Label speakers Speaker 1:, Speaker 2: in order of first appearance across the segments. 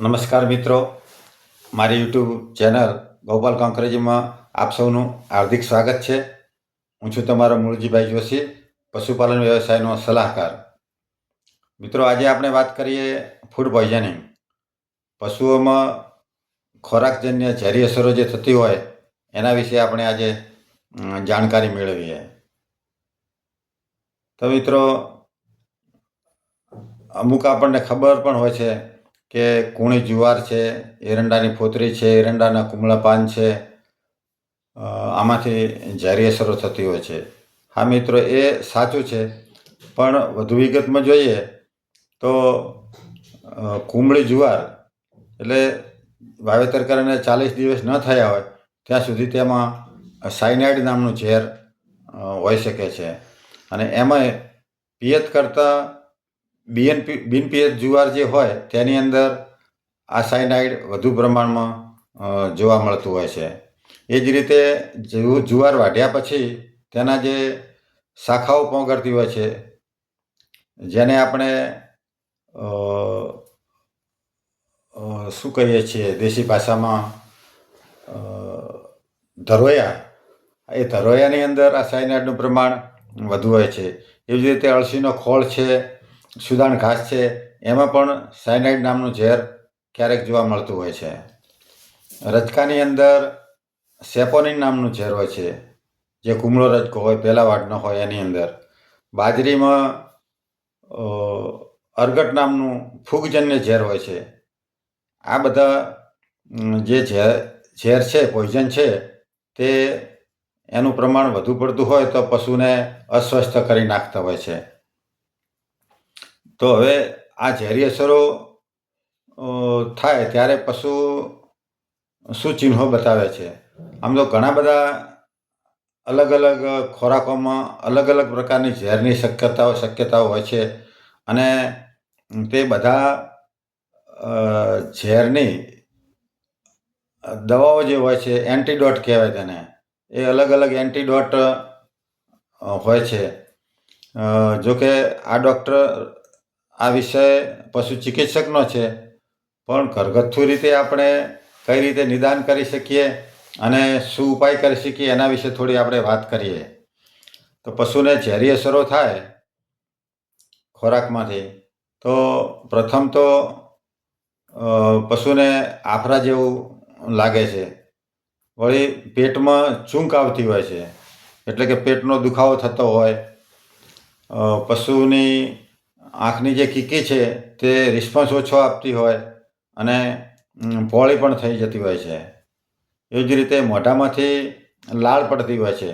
Speaker 1: નમસ્કાર મિત્રો, મારી યુટ્યુબ ચેનલ ગોપાલ કાંકરેજીમાં આપ સૌનું હાર્દિક સ્વાગત છે. હું છું તમારો મૂળજીભાઈ જોશી, પશુપાલન વ્યવસાયનો સલાહકાર. મિત્રો, આજે આપણે વાત કરીએ ફૂડ પોઈઝનિંગ. પશુઓમાં ખોરાકજન્ય ઝેરી અસરો જે થતી હોય એના વિશે આપણે આજે જાણકારી મેળવીએ. તો મિત્રો, અમુક આપણને ખબર પણ હોય છે કે કૂણી જુવાર છે, એરંડાની ફોતરી છે, એરંડાના કુમળા પાન છે, આમાંથી ઝેરી અસરો થતી હોય છે. હા મિત્રો, એ સાચું છે, પણ વધુ વિગતમાં જોઈએ તો કુમળી જુવાર એટલે વાવેતર કરીને 40 દિવસ ન થયા હોય ત્યાં સુધી તેમાં સાયનાઇડ નામનું ઝેર હોઈ શકે છે. અને એમાં પિયત કરતાં બિન પિયત જુવાર જે હોય તેની અંદર આ સાયનાઇડ વધુ પ્રમાણમાં જોવા મળતું હોય છે. એ જ રીતે જુવાર વાઢ્યા પછી તેના જે શાખાઓ પોંગરતી હોય છે, જેને આપણે શું કહીએ છીએ દેશી ભાષામાં ધરોયા, એ ધરોયાની અંદર આ સાયનાઇડનું પ્રમાણ વધુ હોય છે. એવી જ રીતે અળસીનો ખોળ છે, સુદાણ ઘાસ છે, એમાં પણ સાયનાઇડ નામનું ઝેર ક્યારેક જોવા મળતું હોય છે. રજકાની અંદર સેપોનિન નામનું ઝેર હોય છે, જે કુમળો રજકો હોય, પહેલા વાટનો હોય એની અંદર. બાજરીમાં અર્ગટ નામનું ફૂગજન્ય ઝેર હોય છે. આ બધા જે ઝેર છે, પોઈઝન છે, તે એનું પ્રમાણ વધુ પડતું હોય તો પશુને અસ્વસ્થ કરી નાખતા હોય છે. તો હવે આ ઝેરી અસરો થાય ત્યારે પશુ શું ચિહ્નો બતાવે છે? આમ તો ઘણા બધા અલગ અલગ ખોરાકોમાં અલગ અલગ પ્રકારની ઝેરની શક્યતાઓ હોય છે. અને તે બધા ઝેરની દવાઓ જે હોય છે, એન્ટીડોટ કહેવાય તેને, એ અલગ અલગ એન્ટીડોટ હોય છે. જોકે આ ડૉક્ટર આ વિષય પશુ ચિકિત્સકનો છે, પણ ઘરગથ્થુ રીતે આપણે કઈ રીતે નિદાન કરી શકીએ અને શું ઉપાય કરી શકીએ એના વિશે થોડી આપણે વાત કરીએ. તો પશુને ઝેરી અસરો થાય ખોરાકમાંથી તો પ્રથમ તો પશુને આફરા જેવું લાગે છે, વળી પેટમાં ચૂંક આવતી હોય છે, એટલે કે પેટનો દુખાવો થતો હોય, પશુની આંખની જે કીકી છે તે રિસ્પોન્સ ઓછો આપતી હોય અને પોળી પણ થઈ જતી હોય છે. એ જ રીતે મોઢામાંથી લાળ પડતી હોય છે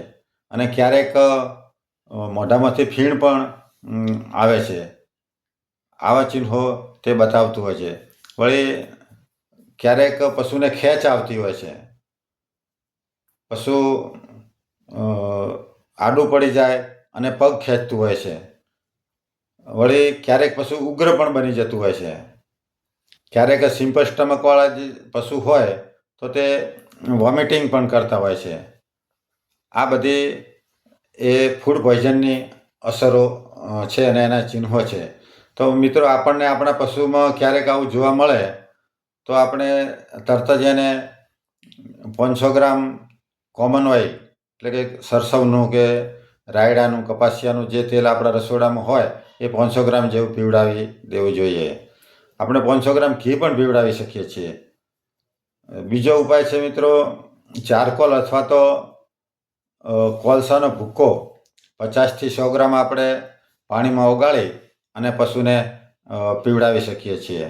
Speaker 1: અને ક્યારેક મોઢામાંથી ફીણ પણ આવે છે. આવા ચિહ્નો તે બતાવતું હોય છે. વળી ક્યારેક પશુને ખેંચ આવતી હોય છે, પશુ આડું પડી જાય અને પગ ખેંચતું હોય છે. વળી ક્યારેક પશુ ઉગ્ર પણ બની જતું હોય છે. ક્યારેક સિમ્પલ સ્ટમકવાળા જે પશુ હોય તો તે વોમિટિંગ પણ કરતા હોય છે. આ બધી એ ફૂડ પોઈઝનની અસરો છે અને એના ચિહ્નો છે. તો મિત્રો, આપણને આપણા પશુમાં ક્યારેક આવું જોવા મળે તો આપણે તરત જ એને 500 ગ્રામ કોમન ઓઇલ, એટલે કે સરસવનું કે રાયડાનું, કપાસિયાનું જે તેલ આપણા રસોડામાં હોય એ 500 ગ્રામ જેવું પીવડાવી દેવું જોઈએ. આપણે 500 ગ્રામ ઘી પણ પીવડાવી શકીએ છીએ. બીજો ઉપાય છે મિત્રો, ચારકોલ અથવા તો કોલસાનો ભૂક્કો 50 થી 100 ગ્રામ આપણે પાણીમાં ઓગાળી અને પશુને પીવડાવી શકીએ છીએ.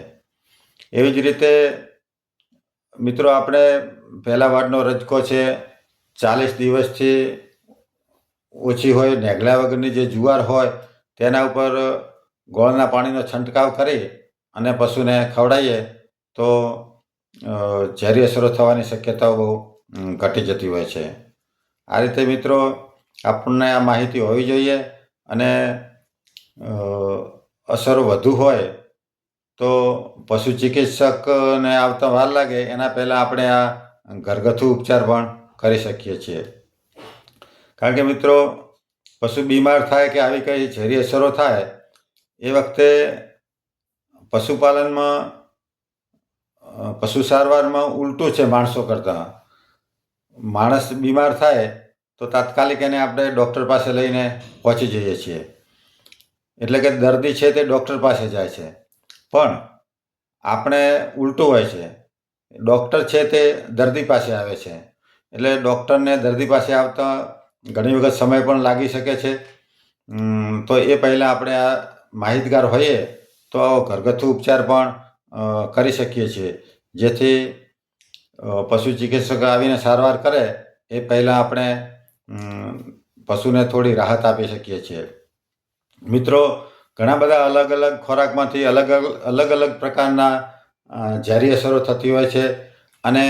Speaker 1: એવી જ રીતે મિત્રો, આપણે પહેલા વાડનો રજકો છે, 40 દિવસથી ઓછી હોય, નેગલા વગરની જે જુવાર હોય તેના ઉપર ગોળના પાણીનો છંટકાવ કરી અને પશુને ખવડાવીએ તો ઝેરી અસરો થવાની શક્યતાઓ બહુ ઘટી જતી હોય છે. આ રીતે મિત્રો, આપણને આ માહિતી હોવી જોઈએ. અને અસરો વધુ હોય તો પશુ ચિકિત્સકને આવતા વાર લાગે એના પહેલાં આપણે આ ઘરગથ્થુ ઉપચાર પણ કરી શકીએ છીએ. કારણ કે મિત્રો, પશુ બીમાર થાય કે આવી કંઈ ઝેરી અસરો થાય એ વખતે પશુપાલનમાં પશુ સારવારમાં ઉલટું છે માણસો કરતાં. માણસ બીમાર થાય તો તાત્કાલિક એને આપણે ડૉક્ટર પાસે લઈને પહોંચી જઈએ છીએ. એટલે કે દર્દી છે તે ડૉક્ટર પાસે જાય છે, પણ આપણે ઉલટું હોય છે. ડૉક્ટર છે તે દર્દી પાસે આવે છે. એટલે ડૉક્ટરને દર્દી પાસે આવતા ઘણી વખત સમય પણ લાગી શકે છે. તો એ પહેલાં આપણે આ માહિતગાર હોઈએ તો ઘરગથ્થુ ઉપચાર પણ કરી શકીએ છીએ, જેથી પશુ ચિકિત્સક આવીને સારવાર કરે એ પહેલાં આપણે પશુને થોડી રાહત આપી શકીએ છીએ. મિત્રો, ઘણા બધા અલગ અલગ ખોરાકમાંથી અલગ અલગ પ્રકારના ઝેરી અસરો થતી હોય છે, અને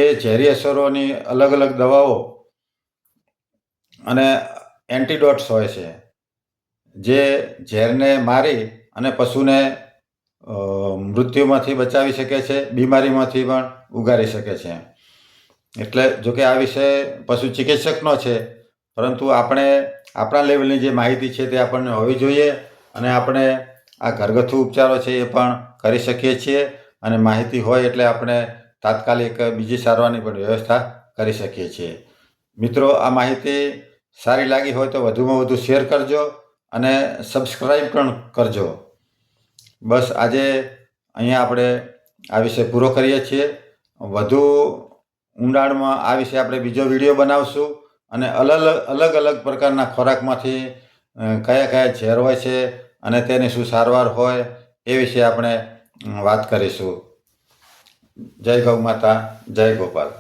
Speaker 1: એ ઝેરી અસરોની અલગ અલગ દવાઓ અને એન્ટીડોટ્સ હોય છે, જે ઝેરને મારી અને પશુને મૃત્યુમાંથી બચાવી શકે છે, બીમારીમાંથી પણ ઉગારી શકે છે. એટલે જોકે આ વિષય પશુ ચિકિત્સકનો છે, પરંતુ આપણે આપણા લેવલની જે માહિતી છે તે આપણને હોવી જોઈએ, અને આપણે આ ઘરગથ્થુ ઉપચારો છે એ પણ કરી શકીએ છીએ, અને માહિતી હોય એટલે આપણે તાત્કાલિક બીજી સારવારની પણ વ્યવસ્થા કરી શકીએ છીએ. મિત્રો, આ માહિતી સારી લાગી હોય તો વધુમાં વધુ શેર કરજો અને સબસ્ક્રાઈબ પણ કરજો. બસ આજે અહીંયા આપણે આ વિષય પૂરો કરીએ છીએ. વધુ ઊંડાણમાં આ વિશે આપણે બીજો વિડીયો બનાવશું, અને અલગ અલગ પ્રકારના ખોરાકમાંથી કયા કયા ઝેર હોય છે અને તેની શું સારવાર હોય એ વિશે આપણે વાત કરીશું. જય ગૌ માતા, જય ગોપાલ.